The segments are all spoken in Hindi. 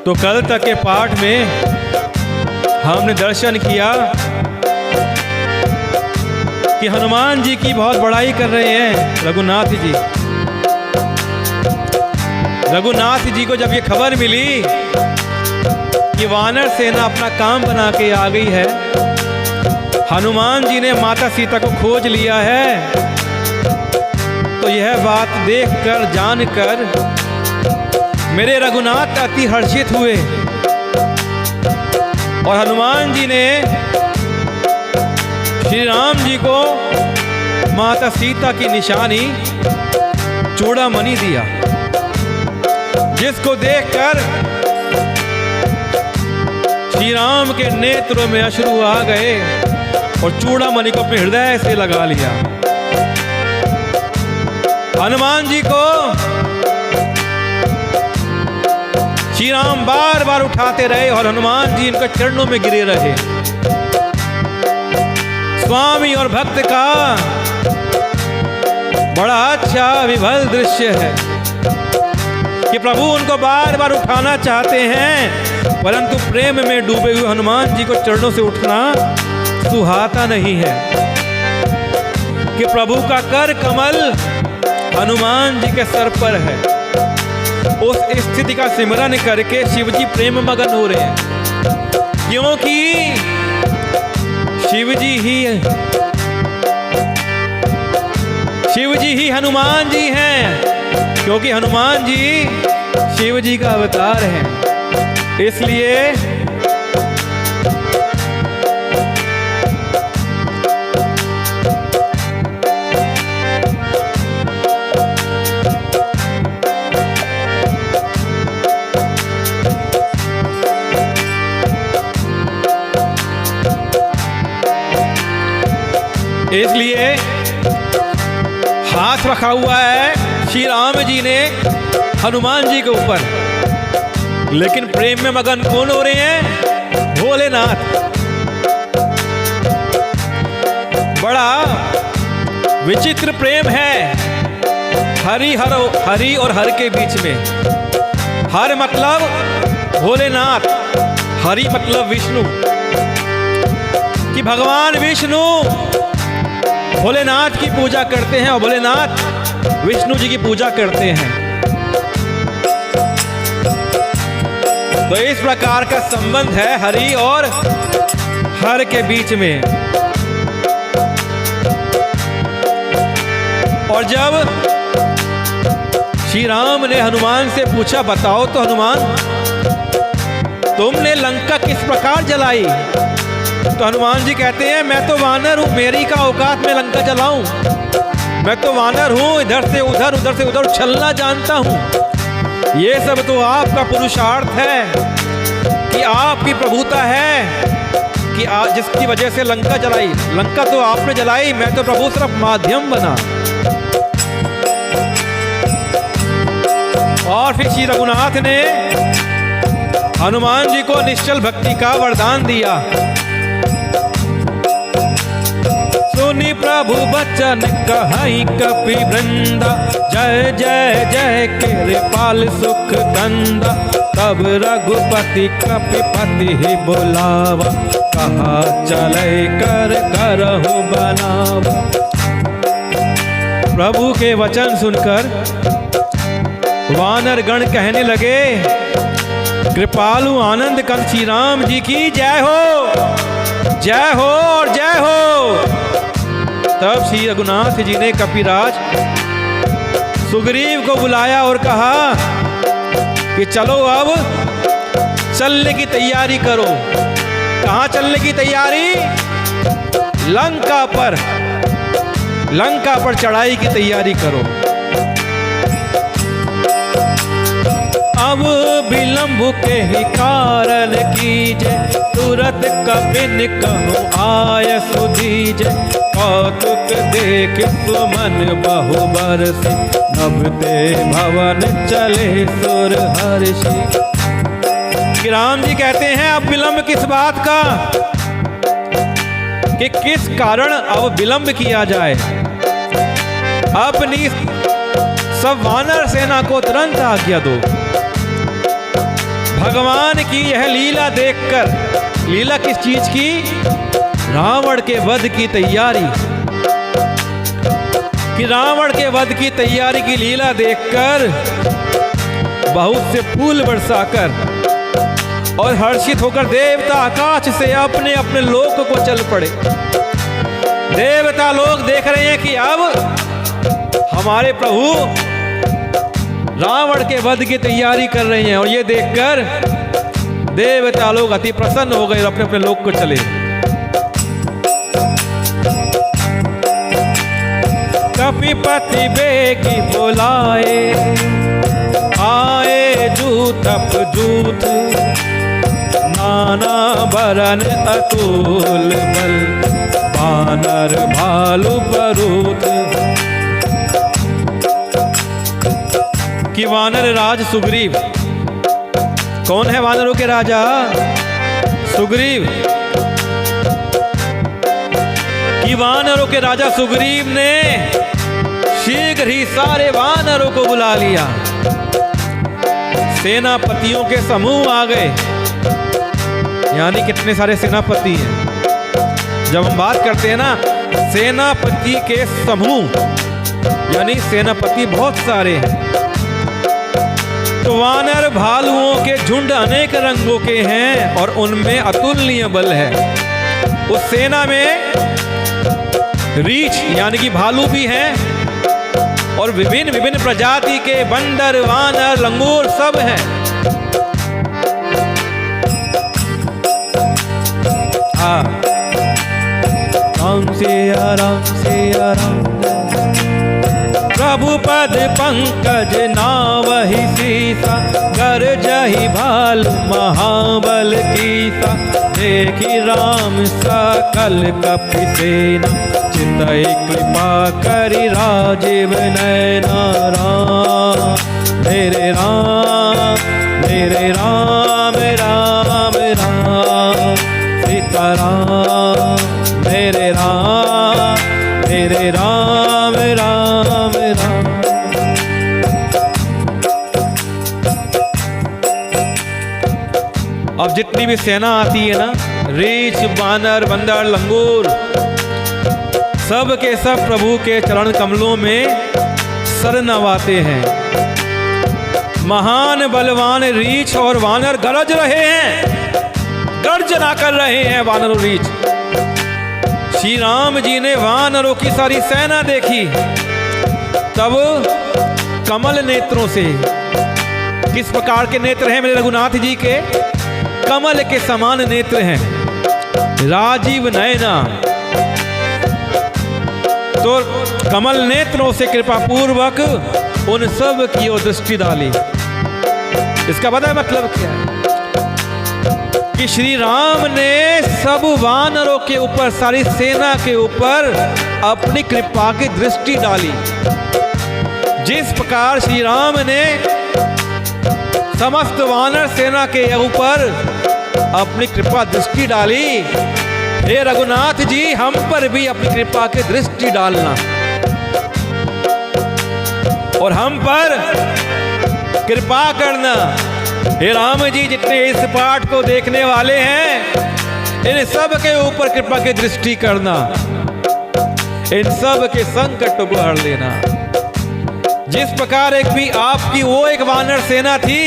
तो कल तक के पाठ में हमने दर्शन किया कि हनुमान जी की बहुत बड़ाई कर रहे हैं रघुनाथ जी। रघुनाथ जी को जब ये खबर मिली कि वानर सेना अपना काम बना के आ गई है, हनुमान जी ने माता सीता को खोज लिया है, तो यह बात देखकर जानकर मेरे रघुनाथ अति हर्षित हुए और हनुमान जी ने श्री राम जी को माता सीता की निशानी चूड़ामणि दिया, जिसको देखकर श्री राम के नेत्रों में अश्रु आ गए और चूड़ामणि को अपने हृदय से लगा लिया। हनुमान जी को श्री राम बार बार उठाते रहे और हनुमान जी इनके चरणों में गिरे रहे। स्वामी और भक्त का बड़ा अच्छा विभल दृश्य है कि प्रभु उनको बार बार उठाना चाहते हैं, परंतु प्रेम में डूबे हुए हनुमान जी को चरणों से उठना सुहाता नहीं है कि प्रभु का कर कमल हनुमान जी के सर पर है। उस स्थिति का सिमरन करके शिवजी प्रेम मगन हो रहे हैं, क्योंकि शिवजी ही हनुमान जी हैं, क्योंकि हनुमान जी शिव जी का अवतार हैं। इसलिए हाथ रखा हुआ है श्री राम जी ने हनुमान जी के ऊपर, लेकिन प्रेम में मगन कौन हो रहे हैं? भोलेनाथ। बड़ा विचित्र प्रेम है हरि और हर के बीच में। हर मतलब भोलेनाथ, हरि मतलब विष्णु, कि भगवान विष्णु भोलेनाथ की पूजा करते हैं और भोलेनाथ विष्णु जी की पूजा करते हैं। तो इस प्रकार का संबंध है हरि और हर के बीच में। और जब श्री राम ने हनुमान से पूछा, बताओ तो हनुमान, तुमने लंका किस प्रकार जलाई? तो हनुमान जी कहते हैं, मैं तो वानर हूं, मेरी का औकात में लंका जलाऊं। मैं तो वानर हूं, इधर से उधर उधर से उधर उछलना जानता हूं। ये सब तो आपका पुरुषार्थ है कि आपकी प्रभुता है कि जिसकी वजह से लंका जलाई। लंका तो आपने जलाई, मैं तो प्रभु सिर्फ माध्यम बना। और फिर श्री रघुनाथ ने हनुमान जी को निश्चल भक्ति का वरदान दिया। सुनी प्रभु बचन कहई कपि वृंदा, जय जय जय कृपाल सुख कंदा। तब रघुपति कपिपति ही बोलावा, कहा चले कर करहु बनावा। प्रभु के वचन सुनकर वानर गण कहने लगे, कृपालु आनंद कंद श्री राम जी की जय हो, जय हो और जय हो। तब श्री रघुनाथ जी ने कपिराज सुग्रीव को बुलाया और कहा कि चलो अब चलने की तैयारी करो। कहाँ चलने की तैयारी? लंका पर चढ़ाई की तैयारी करो। अब विलंब के ही कारण कीजे, तुरत कपिन कहूँ आय सुधीजे। कौतुक देख सुमन बहु बरसी, नभते भवन चले सुर हर्षि। कि राम जी कहते हैं, अब विलंब किस बात का, कि किस कारण अब विलंब किया जाए। अपनी सब वानर सेना को तुरंत आज्ञा दो। भगवान की यह लीला देखकर, लीला किस चीज की? रावण के वध की तैयारी, कि रावण के वध की तैयारी की लीला देखकर बहुत से फूल बरसाकर और हर्षित होकर देवता आकाश से अपने अपने लोक को चल पड़े। देवता लोग देख रहे हैं कि अब हमारे प्रभु रावण के वध की तैयारी कर रहे हैं, और ये देखकर देवता लोग अति प्रसन्न हो गए और अपने अपने लोक को चले। कपिपति बेगी बुलाए, आए जूथ जूथ, नाना बरन अतुल बल, वानर भालू परूथ। कि वानर राज सुग्रीव, कौन है वानरों के राजा? सुग्रीव। कि वानरों के राजा सुग्रीव ने शीघ्र ही सारे वानरों को बुला लिया। सेनापतियों के समूह आ गए, यानी कितने सारे सेनापति हैं। जब हम बात करते हैं ना सेनापति के समूह, यानी सेनापति बहुत सारे हैं। तो वानर भालुओं के झुंड अनेक रंगों के हैं और उनमें अतुलनीय बल है। उस सेना में रीछ यानी कि भालू भी हैं और विभिन्न विभिन्न प्रजाति के बंदर, वानर, लंगूर सब हैं। राम सिया राम सिया राम, प्रभु पद पंकज नावहि सीसा, गरजहि भालु महाबल कीसा। देखि राम सकल कपि सेना, चितई कृपा करि राजीव नयना। राम मेरे राम मेरे राम राम राम, सीता राम मेरे राम मेरे राम राम राम। अब जितनी भी सेना आती है ना, रीछ, बानर, बंदर, लंगूर, सब के सब प्रभु के चरण कमलों में सर नवाते हैं। महान बलवान रीछ और वानर गरज रहे हैं, गर्जना कर रहे हैं वानर और रीछ। श्री राम जी ने वानरों की सारी सेना देखी, तब कमल नेत्रों से, किस प्रकार के नेत्र हैं मेरे रघुनाथ जी के? कमल के समान नेत्र हैं, राजीव नयना। तो कमल नेत्रों से कृपा पूर्वक उन सब की ओर दृष्टि डाली। इसका पता है मतलब क्या है? कि श्री राम ने सब वानरों के ऊपर, सारी सेना के ऊपर अपनी कृपा की दृष्टि डाली। जिस प्रकार श्री राम ने समस्त वानर सेना के ऊपर अपनी कृपा दृष्टि डाली, हे रघुनाथ जी हम पर भी अपनी कृपा की दृष्टि डालना और हम पर कृपा करना। हे राम जी, जितने इस पाठ को देखने वाले हैं, इन सब के ऊपर कृपा की दृष्टि करना, इन सब के संकट को हर लेना। जिस प्रकार एक भी आपकी वो एक वानर सेना थी,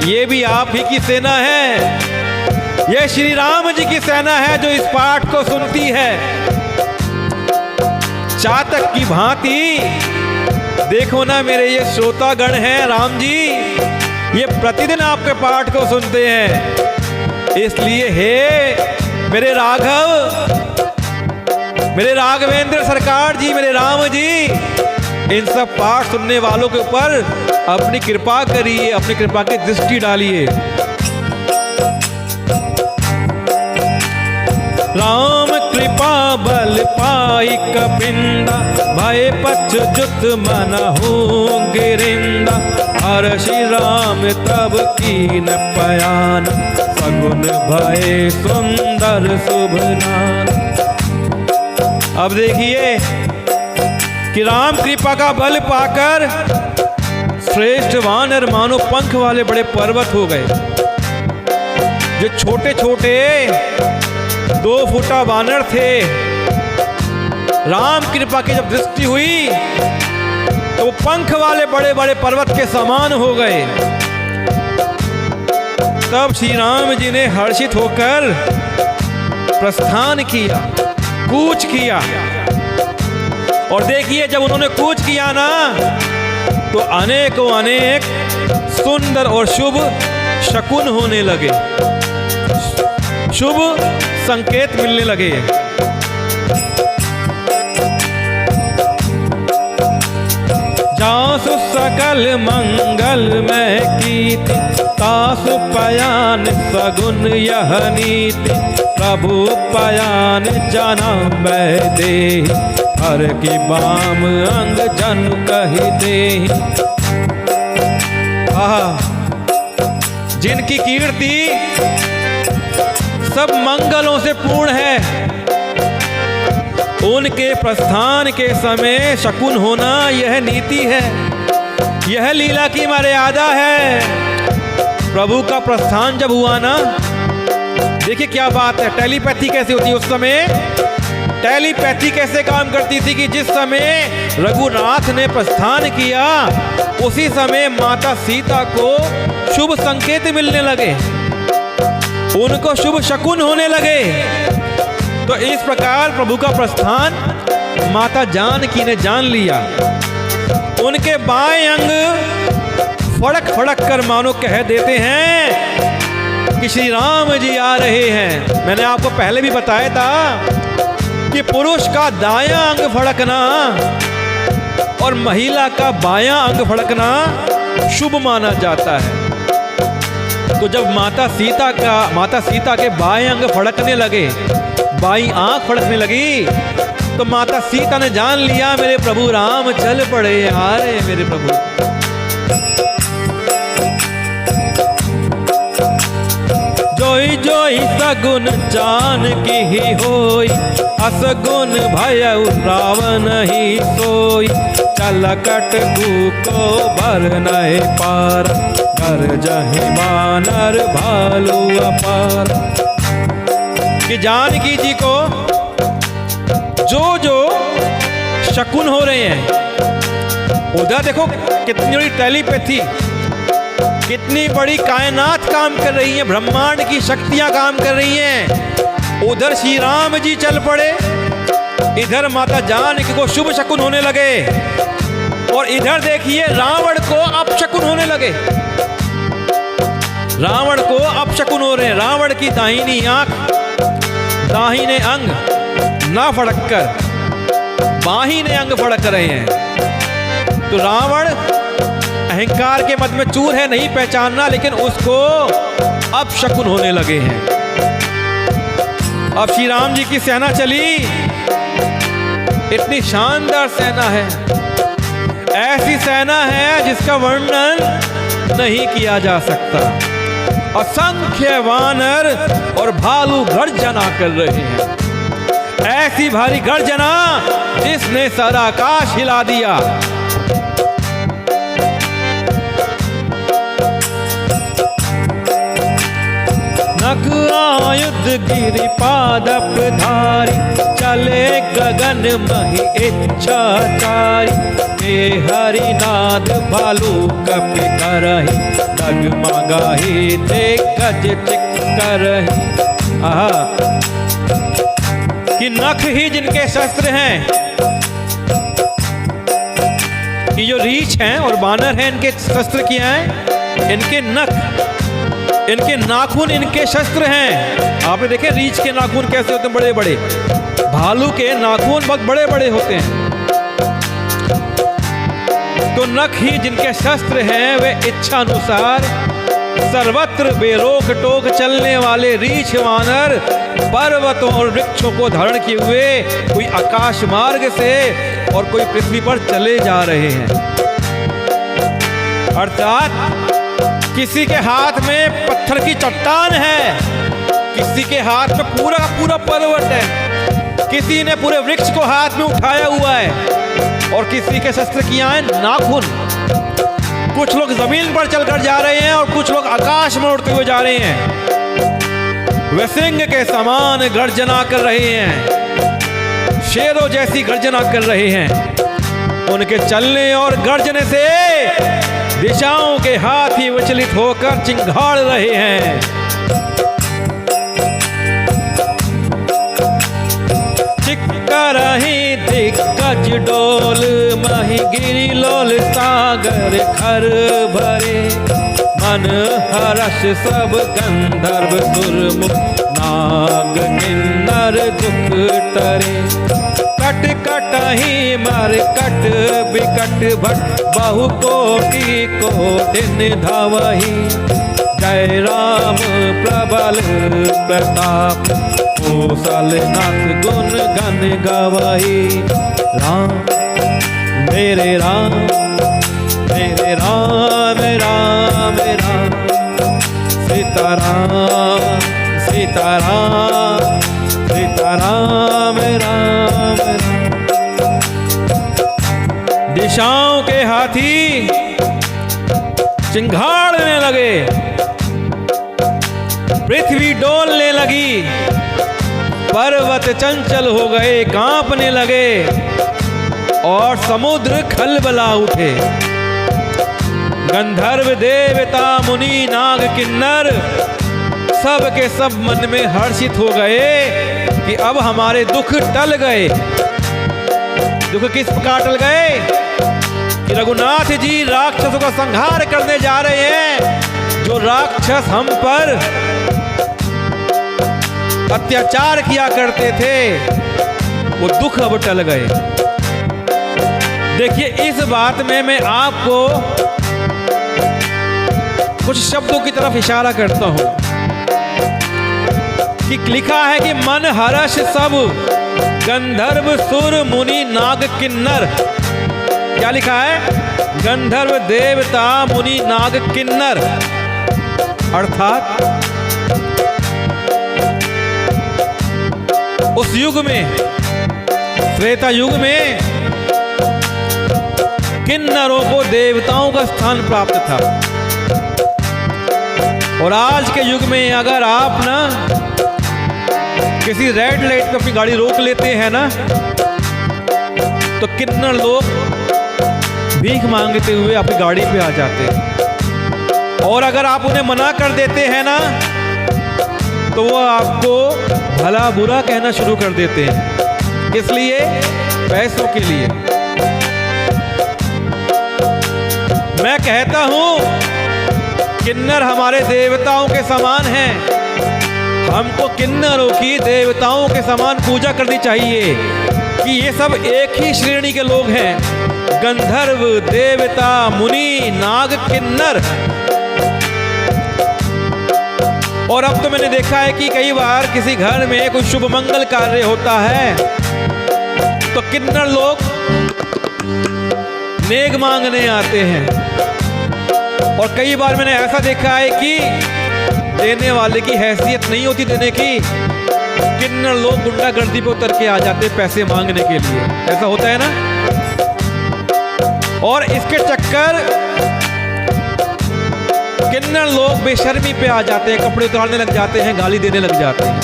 ये भी आप ही की सेना है। यह श्री राम जी की सेना है जो इस पाठ को सुनती है। चातक की भांति देखो ना मेरे ये श्रोतागण हैं, राम जी ये प्रतिदिन आपके पाठ को सुनते हैं। इसलिए हे मेरे राघव, मेरे राघवेंद्र सरकार जी, मेरे राम जी, इन सब पाठ सुनने वालों के ऊपर अपनी कृपा करिए, अपनी कृपा की दृष्टि डालिए। राम कृपा बल पाई कपिंदा, भय पछुत मनहु गिरिंदा। हर्षि राम तब कीन पयान, सगुन भय सुंदर शुभनान। अब देखिए कि राम कृपा का बल पाकर श्रेष्ठ वानर मानो पंख वाले बड़े पर्वत हो गए। जो छोटे छोटे 2 फुटा वानर थे, राम कृपा की जब दृष्टि हुई तो वो पंख वाले बड़े बड़े पर्वत के समान हो गए। तब श्री राम जी ने हर्षित होकर प्रस्थान किया, कूच किया। और देखिए, जब उन्होंने कूच किया ना, तो अनेकों अनेक सुंदर और शुभ शकुन होने लगे, शुभ संकेत मिलने लगे। जासु सकल मंगल में कीर्ति, तासु पयान सगुन यह नीति, प्रभु पयान जना मैं दे, हर की बाम अंग जन कही दे। जिनकी कीर्ति सब मंगलों से पूर्ण है, उनके प्रस्थान के समय शकुन होना यह नीति है, यह लीला की मर्यादा है। प्रभु का प्रस्थान जब हुआ ना, देखिए क्या बात है। टेलीपैथी कैसे होती है उस समय? टेलीपैथी कैसे काम करती थी कि जिस समय रघुनाथ ने प्रस्थान किया, उसी समय माता सीता को शुभ संकेत मिलने लगे, उनको शुभ शकुन होने लगे। तो इस प्रकार प्रभु का प्रस्थान माता जानकी ने जान लिया। उनके बाएं अंग फड़क फड़क कर मानो कह देते हैं कि श्री राम जी आ रहे हैं। मैंने आपको पहले भी बताया था कि पुरुष का दायां अंग फड़कना और महिला का बायां अंग फड़कना शुभ माना जाता है। तो जब माता सीता के बाएं अंग फड़कने लगे, बाई आंख फड़कने लगी, तो माता सीता ने जान लिया मेरे प्रभु राम चल पड़े, आ रहे मेरे प्रभु। जोई जोई सगुन जानकी ही होई, असगुन भयउ रावण ही सोई, चलकट को भर नए पार, कर जहि बानर भालू अपार। कि जानकी जी को जो जो शकुन हो रहे हैं, उधर देखो कितनी बड़ी टेलीपैथी, कितनी बड़ी कायनात काम कर रही है, ब्रह्मांड की शक्तियां काम कर रही हैं। उधर श्री राम जी चल पड़े, इधर माता जानकी को शुभ शकुन होने लगे, और इधर देखिए रावण को अपशकुन होने लगे। रावण को अपशकुन हो रहे हैं। रावण की दाहिनी आंख, दाहिने अंग ना फड़क कर बाहिने अंग फड़क रहे हैं। तो रावण अहंकार के मद में चूर है, नहीं पहचानना, लेकिन उसको अब शकुन होने लगे हैं। अब श्री राम जी की सेना चली, इतनी शानदार सेना है, ऐसी सेना है जिसका वर्णन नहीं किया जा सकता। असंख्य वानर और भालू गर्जना कर रहे हैं, ऐसी भारी गर्जना जिसने सारा आकाश हिला दिया। नख आयुध गिरि पादप धारी, चले गगन मही इच्छाचारी, हरिनाद भालू कपि करहि, डगमगाहि ते गज चिक करहि। कि नख ही जिनके शस्त्र हैं, कि जो रीछ हैं और बानर हैं, इनके शस्त्र क्या हैं? इनके नख, इनके नाखून इनके शस्त्र हैं। आपने देखे रीछ के नाखून कैसे होते हैं? बड़े बड़े। भालू के नाखून बहुत बड़े बड़े होते हैं। तो नख ही जिनके शस्त्र हैं, वे इच्छा अनुसार सर्वत्र बेरोक टोक चलने वाले रीछ वानर पर्वतों और वृक्षों को धारण किए हुए कोई आकाश मार्ग से और कोई पृथ्वी पर चले जा रहे हैं। अर्थात किसी के हाथ में पत्थर की चट्टान है, किसी के हाथ में पूरा पूरा पर्वत है, किसी ने पूरे वृक्ष को हाथ में उठाया हुआ है, और किसी के शस्त्र किया है नाखून। कुछ लोग जमीन पर चलकर जा रहे हैं और कुछ लोग आकाश में उड़ते हुए जा रहे हैं। वे सिंह के समान गर्जना कर रहे हैं, शेरों जैसी गर्जना कर रहे हैं। उनके चलने और गर्जने से दिशाओं के हाथी विचलित होकर चिंगाड़ रहे हैं। चिक्करही दिक्कज डोल मही गिरी लोल सागर खर भरे, मन हर्ष सब गंधर्व सुर नाग किन्नर दुख टरे। कट कटही मर कट बिकट भट बहु कोटि कोटिन धावही, जय राम प्रबल प्रताप कौशलनाथ गुण गण गावही। राम मेरे राम मेरे राम राम राम, सीताराम सीताराम सीताराम राम राम। दिशाओं के हाथी चिंगाड़ने लगे, पृथ्वी डोलने लगी, पर्वत चंचल हो गए, कांपने लगे और समुद्र खलबला उठे। गंधर्व देवता मुनि नाग किन्नर सब के सब मन में हर्षित हो गए कि अब हमारे दुख टल गए। दुख किस प्रकार टल गए कि रघुनाथ जी राक्षसों का संहार करने जा रहे हैं। जो राक्षस हम पर अत्याचार किया करते थे वो दुख अब टल गए। देखिए, इस बात में मैं आपको कुछ शब्दों की तरफ इशारा करता हूं कि लिखा है कि मन हर्ष सब गंधर्व सुर मुनि नाग किन्नर। क्या लिखा है? गंधर्व देवता मुनि नाग किन्नर। अर्थात उस युग में, त्रेता युग में, किन्नरों को देवताओं का स्थान प्राप्त था। और आज के युग में अगर आप ना किसी रेड लाइट पे अपनी गाड़ी रोक लेते हैं ना, तो किन्नर लोग भीख मांगते हुए आपकी गाड़ी पे आ जाते हैं। और अगर आप उन्हें मना कर देते हैं ना, तो वो आपको भला बुरा कहना शुरू कर देते हैं। इसलिए पैसों के लिए मैं कहता हूं, किन्नर हमारे देवताओं के समान हैं। हमको किन्नरों की देवताओं के समान पूजा करनी चाहिए कि ये सब एक ही श्रेणी के लोग हैं। गंधर्व देवता मुनि नाग किन्नर। और अब तो मैंने देखा है कि कई बार किसी घर में कोई शुभ मंगल कार्य होता है तो किन्नर लोग नेग मांगने आते हैं। और कई बार मैंने ऐसा देखा है कि देने वाले की हैसियत नहीं होती देने की, किन्नर लोग गुंडागर्दी पे उतर के आ जाते हैं पैसे मांगने के लिए। ऐसा होता है ना। और इसके चक्कर किन्नर लोग बेशर्मी पे आ जाते हैं, कपड़े उतारने लग जाते हैं, गाली देने लग जाते हैं।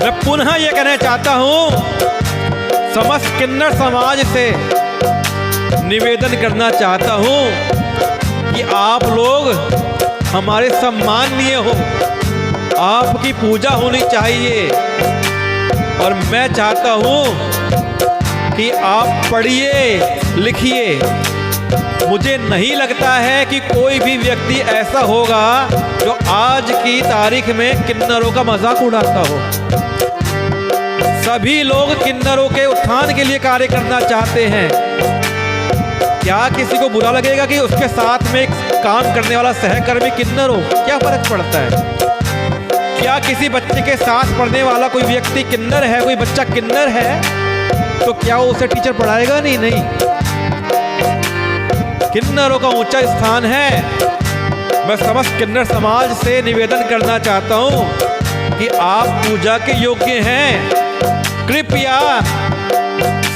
मैं पुनः यह कहना चाहता हूं, समस्त किन्नर समाज से निवेदन करना चाहता हूं कि आप लोग हमारे सम्माननीय हो, आपकी पूजा होनी चाहिए। और मैं चाहता हूं कि आप पढ़िए लिखिए। मुझे नहीं लगता है कि कोई भी व्यक्ति ऐसा होगा जो आज की तारीख में किन्नरों का मजाक उड़ाता हो। सभी लोग किन्नरों के उत्थान के लिए कार्य करना चाहते हैं। क्या किसी को बुरा लगेगा कि उसके साथ में एक काम करने वाला सहकर्मी किन्नर हो? क्या फर्क पड़ता है? क्या किसी बच्चे के साथ पढ़ने वाला कोई व्यक्ति किन्नर है, कोई बच्चा किन्नर है, तो क्या वो उसे टीचर पढ़ाएगा? नहीं। किन्नरों का ऊंचा स्थान है। मैं समस्त किन्नर समाज से निवेदन करना चाहता हूं कि आप पूजा के योग्य हैं। कृपया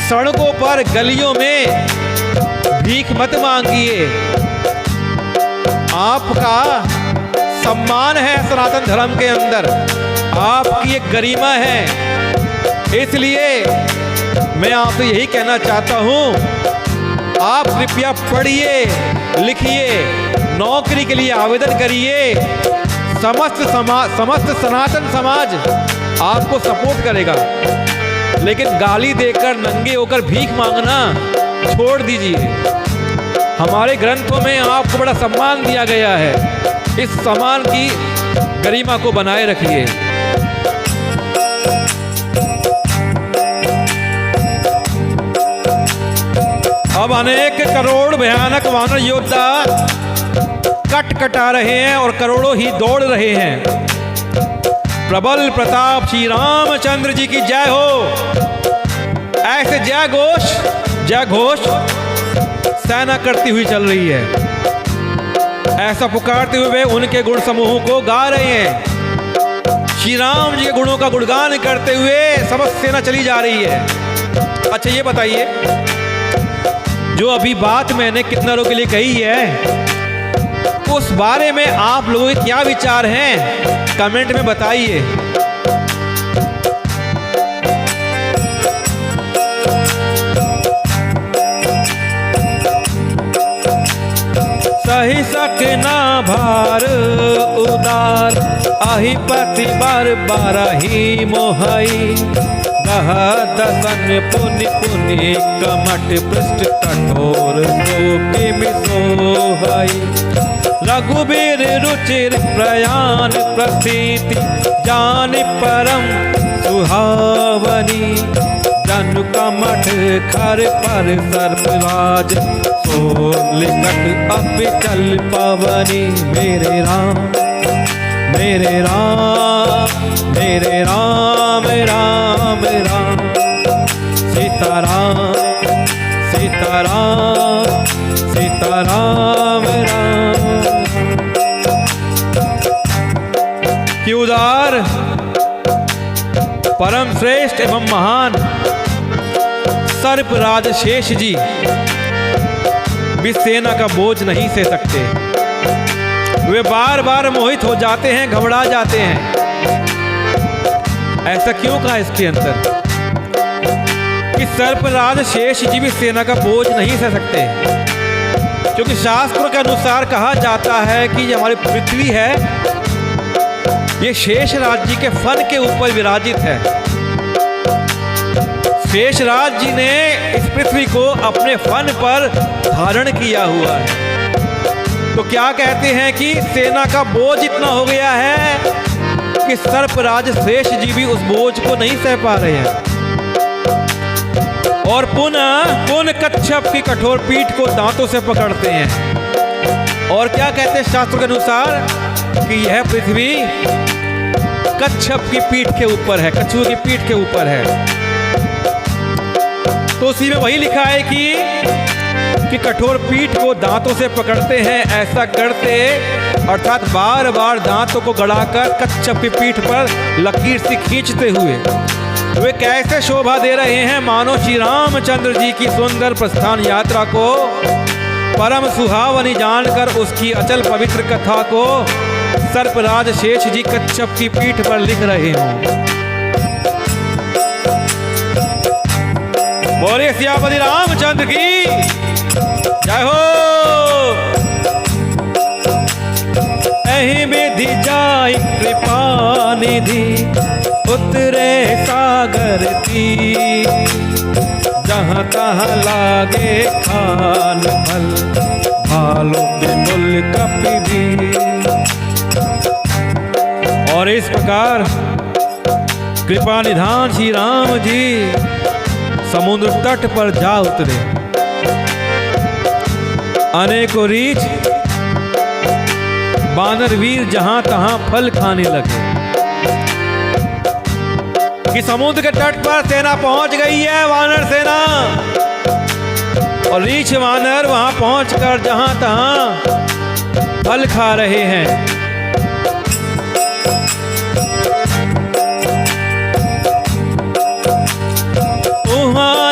सड़कों पर, गलियों में भीख मत मांगिए। आपका सम्मान है सनातन धर्म के अंदर, आपकी एक गरिमा है। इसलिए मैं आपसे यही कहना चाहता हूं, आप कृपया पढ़िए, लिखिए, नौकरी के लिए आवेदन करिए। समस्त सनातन समाज आपको सपोर्ट करेगा, लेकिन गाली देकर नंगे होकर भीख मांगना छोड़ दीजिए। हमारे ग्रंथों में आपको बड़ा सम्मान दिया गया है, इस सम्मान की गरिमा को बनाए रखिए। अब अनेक करोड़ भयानक वानर योद्धा कट कटा रहे हैं और करोड़ों ही दौड़ रहे हैं। प्रबल प्रताप श्री रामचंद्र जी की जय हो। ऐसे जय घोष सेना करती हुई चल रही है। ऐसा पुकारते हुए वे उनके गुण समूह को गा रहे हैं। श्री राम जी के गुणों का गुणगान करते हुए समस्त सेना चली जा रही है। अच्छा ये बताइए, जो अभी बात मैंने कितनरों के लिए कही है, उस बारे में आप लोगों के क्या विचार हैं, कमेंट में बताइए। सही सकना भार उदार, आही पति बार बारही मोहई। दसन पुनि पुनि कमट पृष्ठ कठोर सोके मिसोहई। रघुबीर रुचिर प्रयाण प्रतीति, जान परम सुहावनी। जनु कमठ खर पर सर्पराज, सोलिकट अपिचल पवनी। मेरे राम मेरे राम मेरे राम राम राम। सीताराम सीताराम सीताराम राम। कि उदार परम श्रेष्ठ एवं महान सर्पराज शेष जी भी सेना का बोझ नहीं सह सकते। वे बार बार मोहित हो जाते हैं, घबरा जाते हैं। ऐसा क्यों कहा इसके अंदर कि सर्पराज शेष जी भी सेना का बोझ नहीं सह सकते? क्योंकि शास्त्रों के अनुसार कहा जाता है कि ये हमारी पृथ्वी है, ये शेषराज जी के फन के ऊपर विराजित है। शेषराज जी ने इस पृथ्वी को अपने फन पर धारण किया हुआ है। तो क्या कहते हैं कि सेना का बोझ इतना हो गया है कि सर्पराज शेष जी भी उस बोझ को नहीं सह पा रहे हैं। और पुनः कच्छप की कठोर पीठ को दांतों से पकड़ते हैं। और क्या कहते हैं शास्त्र के अनुसार कि यह पृथ्वी कच्छप की पीठ के ऊपर है, कछुए की पीठ के ऊपर है। तो उसी में वही लिखा है कि कठोर पीठ को दांतों से पकड़ते हैं। ऐसा करते अर्थात बार बार दांतों को गड़ाकर कच्छप की पीठ पर लकीर से खींचते हुए वे कैसे शोभा दे रहे हैं, मानो श्री रामचंद्र जी की सुंदर प्रस्थान यात्रा को परम सुहावनी जानकर उसकी अचल पवित्र कथा को सर्पराज शेष जी कच्छप की पीठ पर लिख रहे हों। बोले सियापति रामचंद्र की जय हो। अहि विधि जाय कृपा निधि, उतरे सागर की। जहाँ तहाँ लागे खान फल, भालों के मुल कपि भी। और इस प्रकार कृपा निधान श्री राम जी समुद्र तट पर जा उतरे। अनेकों रीछ बानर वीर जहां तहां फल खाने लगे कि समुद्र के तट पर सेना पहुंच गई है, वानर सेना। और रीछ वानर वहां पहुंचकर जहां तहां फल खा रहे हैं।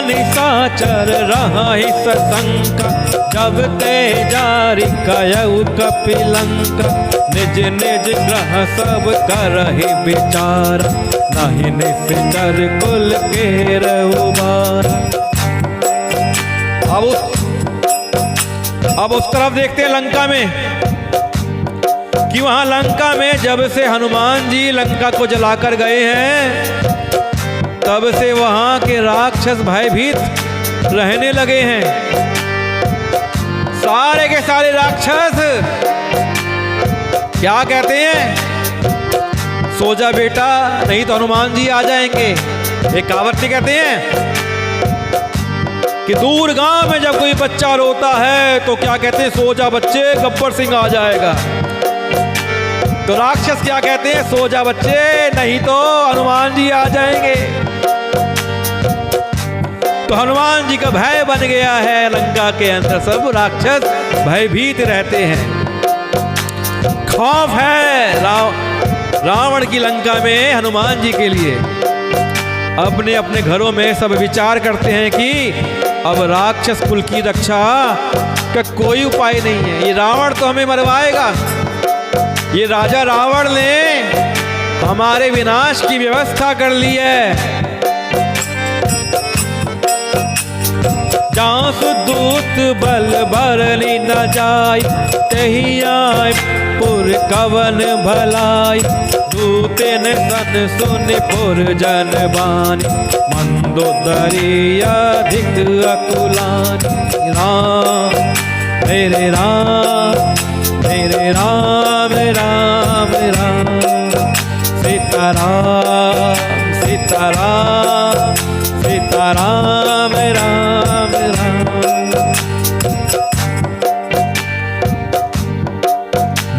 निशाचर रहा सशंका, जब ते जारी कयऊ कपिलंका, निज निज ग्रह सब करहि विचार, नहीं निश्चर कुल के रउबार। अब उस तरफ देखते हैं लंका में कि वहां लंका में जब से हनुमान जी लंका को जलाकर गए हैं, तब से वहां के राक्षस भयभीत रहने लगे हैं। सारे के सारे राक्षस क्या कहते हैं, सो जा बेटा नहीं तो हनुमान जी आ जाएंगे। एक कहावत से कहते हैं कि दूर गांव में जब कोई बच्चा रोता है तो क्या कहते हैं, सो जा बच्चे गब्बर सिंह आ जाएगा। तो राक्षस क्या कहते हैं, सो जा बच्चे नहीं तो हनुमान जी आ जाएंगे। तो हनुमान जी का भय बन गया है, लंका के अंदर सब राक्षस भयभीत रहते हैं। खौफ है रावण की लंका में हनुमान जी के लिए। अपने अपने घरों में सब विचार करते हैं कि अब राक्षस कुल की रक्षा का कोई उपाय नहीं है, ये रावण तो हमें मरवाएगा। ये राजा रावण ने हमारे विनाश की व्यवस्था कर ली है। जासु दूत बल भरनी न जाय, तही आय पुर कवन भलाई, दूतन सन सुन पुर जन बानी, मंदोदरी अधिक अकुलानी। राम मेरे राम मेरे राम राम राम, सीताराम सीताराम सीताराम राम राम।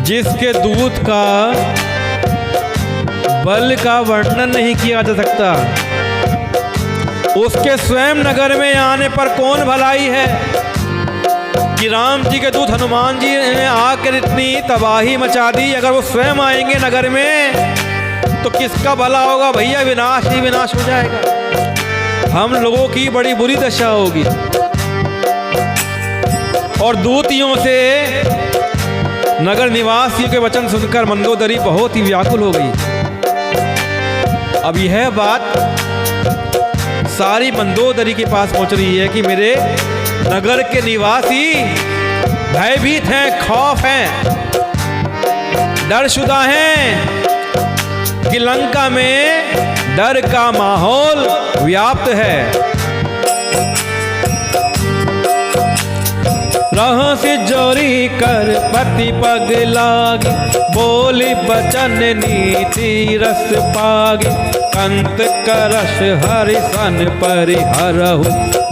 जिसके दूत का बल का वर्णन नहीं किया जा सकता, उसके स्वयं नगर में आने पर कौन भलाई है। कि राम जी के दूत हनुमान जी ने आकर इतनी तबाही मचा दी, अगर वो स्वयं आएंगे नगर में तो किसका भला होगा भैया, विनाश ही विनाश हो जाएगा। हम लोगों की बड़ी बुरी दशा होगी। और दूतियों से नगर निवासियों के वचन सुनकर मंदोदरी बहुत ही व्याकुल हो गई। अब यह बात सारी मंदोदरी के पास पहुंच रही है कि मेरे नगर के निवासी भयभीत हैं, खौफ हैं, डरशुदा हैं कि लंका में डर का माहौल व्याप्त है। राह से जोरी कर पति पग लागी, बोली बचन नीति रस पागी, कंत करश हरि सन परिहरहु,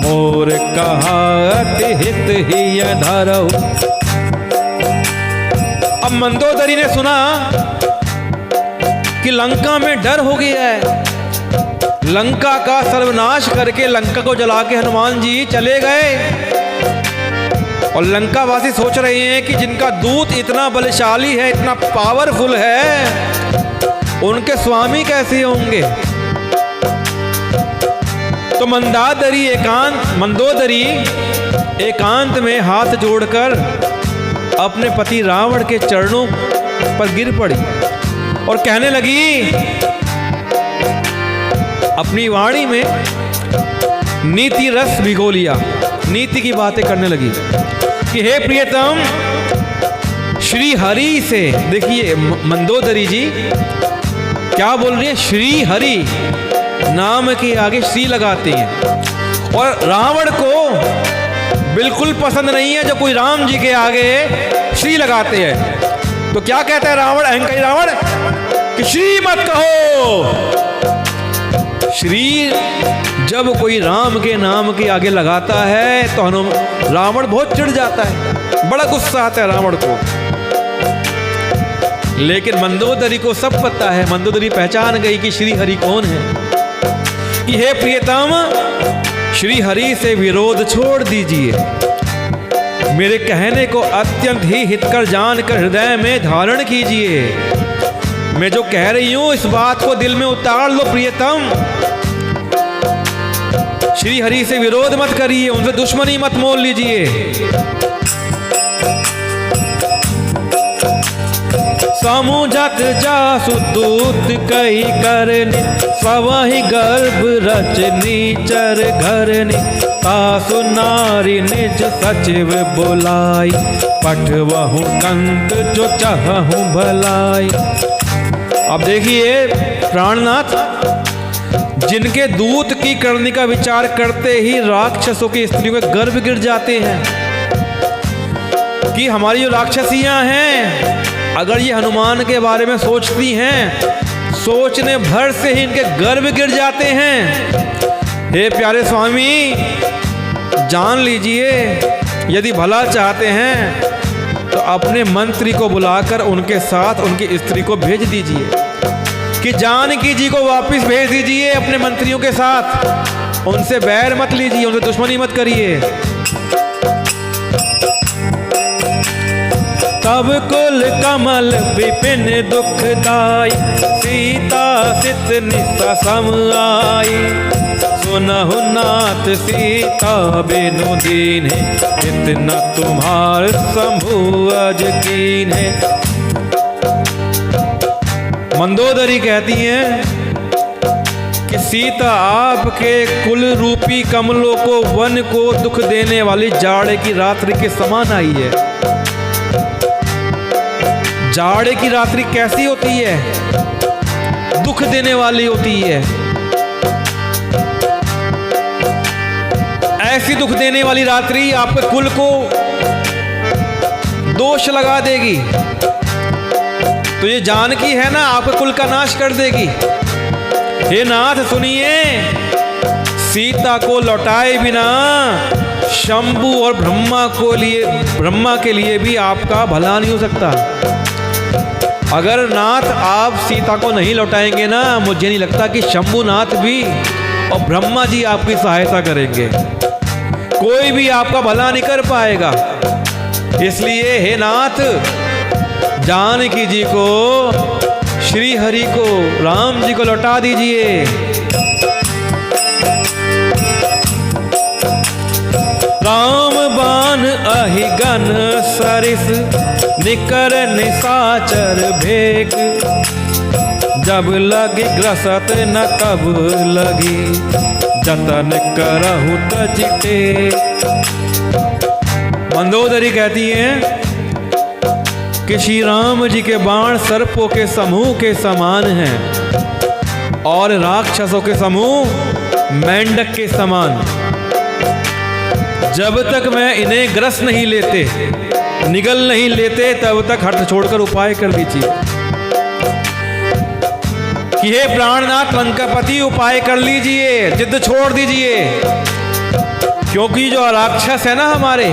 मोर कहा अति हित ही धरहु। अब मंदोदरी ने सुना कि लंका में डर हो गया है, लंका का सर्वनाश करके लंका को जला के हनुमान जी चले गए। और लंका वासी सोच रहे हैं कि जिनका दूत इतना बलशाली है, इतना पावरफुल है, उनके स्वामी कैसे होंगे। तो मंदोदरी एकांत में हाथ जोड़कर अपने पति रावण के चरणों पर गिर पड़ी और कहने लगी, अपनी वाणी में नीति रस भिगो लिया, नीति की बातें करने लगी कि हे प्रियतम, श्री हरि से, देखिए मंदोदरी जी क्या बोल रही है, श्री हरि नाम के आगे श्री लगाते हैं। और रावण को बिल्कुल पसंद नहीं है जो कोई राम जी के आगे श्री लगाते हैं। तो क्या कहता है रावण, अहंकारी रावण, कि श्री मत कहो। श्री जब कोई राम के नाम के आगे लगाता है तो रावण बहुत चिढ़ जाता है, बड़ा गुस्सा आता है रावण को। लेकिन मंदोदरी को सब पता है, मंदोदरी पहचान गई कि श्री हरि कौन है। कि हे प्रियतम, श्री हरि से विरोध छोड़ दीजिए, मेरे कहने को अत्यंत ही हितकर जानकर हृदय में धारण कीजिए। मैं जो कह रही हूं इस बात को दिल में उतार लो प्रियतम। श्री हरि से विरोध मत करिए, उनसे दुश्मनी मत मोल लीजिए। समुझत जासु दूत कही करने, स्वहि गर्भ रचनी चर घरने, तासु नारी निज सचिव बुलाई, पठवहु कंत जो चाहूं भलाई। अब देखिए प्राणनाथ, जिनके दूत की करने का विचार करते ही राक्षसों की स्त्रियों के गर्भ गिर जाते हैं कि हमारी जो राक्षसियां हैं अगर ये हनुमान के बारे में सोचती हैं, सोचने भर से ही इनके गर्भ गिर जाते हैं। हे प्यारे स्वामी, जान लीजिए, यदि भला चाहते हैं तो अपने मंत्री को बुलाकर उनके साथ उनकी स्त्री को भेज दीजिए कि जानकी जी को वापस भेज दीजिए अपने मंत्रियों के साथ। उनसे बैर मत लीजिए, उनसे दुश्मनी मत करिए। तब कुल कमल विपिन दुखदाई, सीता सित निशा सम आई। सुनहु नाथ सीता बिनु दीन्हे, इतना तुम्हार शंभु अज कीन्हे। मंदोदरी कहती हैं कि सीता आपके कुल रूपी कमलों को, वन को दुख देने वाली जाड़े की रात्रि के समान आई है। जाड़े की रात्रि कैसी होती है? दुख देने वाली होती है। ऐसी दुख देने वाली रात्रि आपके कुल को दोष लगा देगी। तो ये जानकी है ना, आपके कुल का नाश कर देगी। हे नाथ सुनिए, सीता को लौटाए बिना शंभु और ब्रह्मा के लिए भी आपका भला नहीं हो सकता। अगर नाथ आप सीता को नहीं लौटाएंगे ना, मुझे नहीं लगता कि शंभुनाथ भी और ब्रह्मा जी आपकी सहायता करेंगे। कोई भी आपका भला नहीं कर पाएगा। इसलिए हे नाथ, जानकी जी को, श्री हरि को, राम जी को लौटा दीजिए। राम बाण अहिगन सरिस, निकर निशाचर भेग। जब लगी ग्रसत न तब लगी, जतन करहु तजिते। मंदोदरी कहती हैं कि श्री राम जी के बाण सर्पों के समूह के समान हैं और राक्षसों के समूह मेंढक के समान। जब तक मैं इन्हें ग्रस नहीं लेते, निगल नहीं लेते, तब तक हट छोड़कर उपाय कर दीजिए कि हे प्राणनाथ लंकापति, उपाय कर लीजिए, जिद छोड़ दीजिए। क्योंकि जो राक्षस है ना हमारे,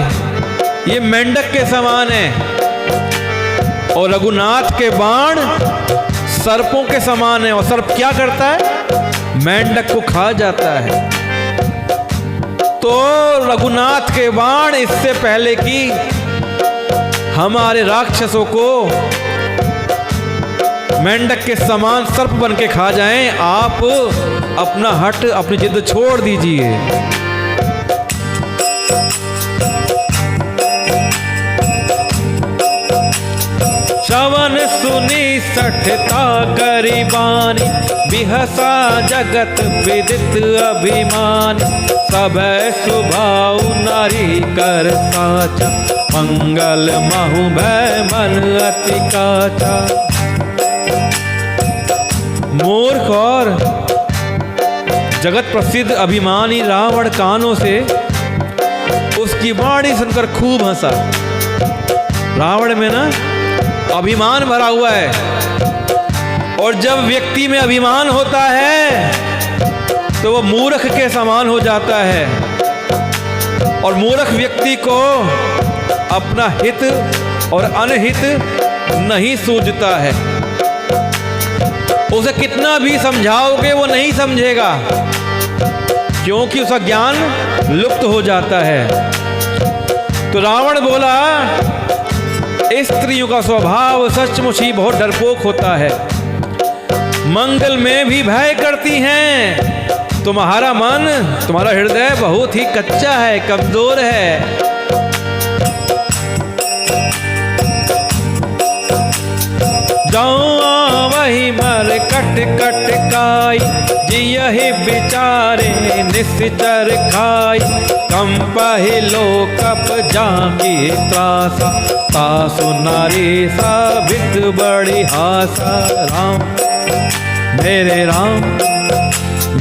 ये मेंढक के समान है और रघुनाथ के बाण सर्पों के समान है। और सर्प क्या करता है? मेंढक को खा जाता है। तो रघुनाथ के बाण इससे पहले कि हमारे राक्षसों को मेंढक के समान सर्प बन के खा जाएं, आप अपना हट, अपनी जिद छोड़ दीजिए। श्रवण सुनी सठता करीबानी, बिहसा जगत विदित अभिमान। सब सुभाव नारी कर साचा, मंगल महु भय मन अति काचा। मूर्ख और जगत प्रसिद्ध अभिमानी रावण कानों से उसकी वाणी सुनकर खूब हंसा। रावण में ना अभिमान भरा हुआ है, और जब व्यक्ति में अभिमान होता है तो वो मूर्ख के समान हो जाता है। और मूर्ख व्यक्ति को अपना हित और अनहित नहीं सूझता है। उसे कितना भी समझाओगे वो नहीं समझेगा, क्योंकि उसका ज्ञान लुप्त हो जाता है। तो रावण बोला, स्त्रियों का स्वभाव सचमुच ही बहुत डरपोक होता है, मंगल में भी भय करती हैं। तुम्हारा मन, तुम्हारा हृदय बहुत ही कच्चा है, कमजोर है। कटकाई, जियहि विचारे निश्चर खाई। कंपहि लोकप जांगी त्रासा, तासु नारी साबित बड़ी हासा। राम मेरे राम,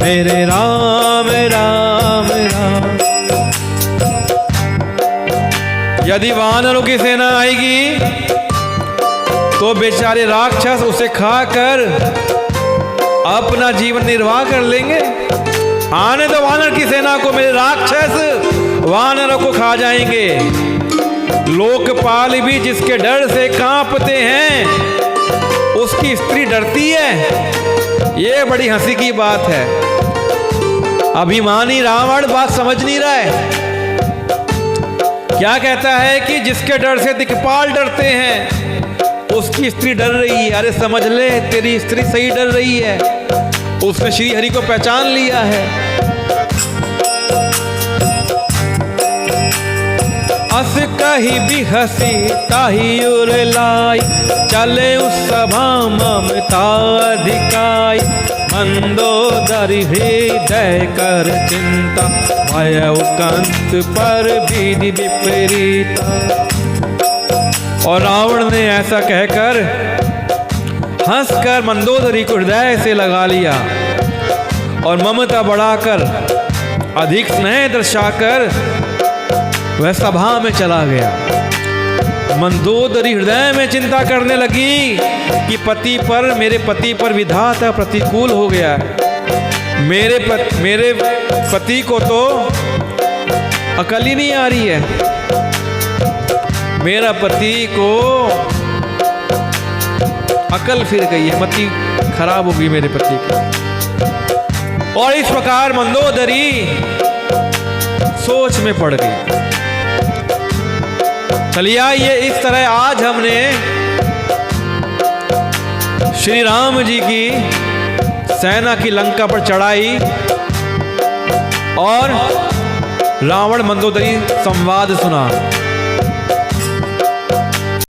मेरे राम राम राम। यदि वानरों की सेना आएगी तो बेचारे राक्षस उसे खाकर अपना जीवन निर्वाह कर लेंगे। आने दो वानर की सेना को, मेरे राक्षस वानरों को खा जाएंगे। लोकपाल भी जिसके डर से कांपते हैं, उसकी स्त्री डरती है। ये बड़ी हंसी की बात है। अभिमानी रावण बात समझ नहीं रहा है। क्या कहता है कि जिसके डर से दिक्पाल डरते हैं, उसकी स्त्री डर रही है। अरे समझ ले, तेरी स्त्री सही डर रही है। उसने श्री हरि को पहचान लिया है। अस कही भी हंसी ताही उर लाई, चले उस सभा ममता अधिकाई। मंदोदरी हृदय कर चिंता, भयउ कंस पर विधि विपरीता। और रावण ने ऐसा कहकर हंसकर मंदोदरी को हृदय से लगा लिया और ममता बढ़ाकर, अधिक स्नेह दर्शाकर वह सभा में चला गया। मंदोदरी हृदय में चिंता करने लगी कि पति पर, मेरे पति पर विधाता प्रतिकूल हो गया है। मेरे पति को तो अकल ही नहीं आ रही है। मेरा पति को अकल फिर गई है, मति खराब हो गई मेरे पति की। और इस प्रकार मंदोदरी सोच में पड़ गई। चलिए ये इस तरह आज हमने श्री राम जी की सेना की लंका पर चढ़ाई और रावण मंदोदरी संवाद सुना।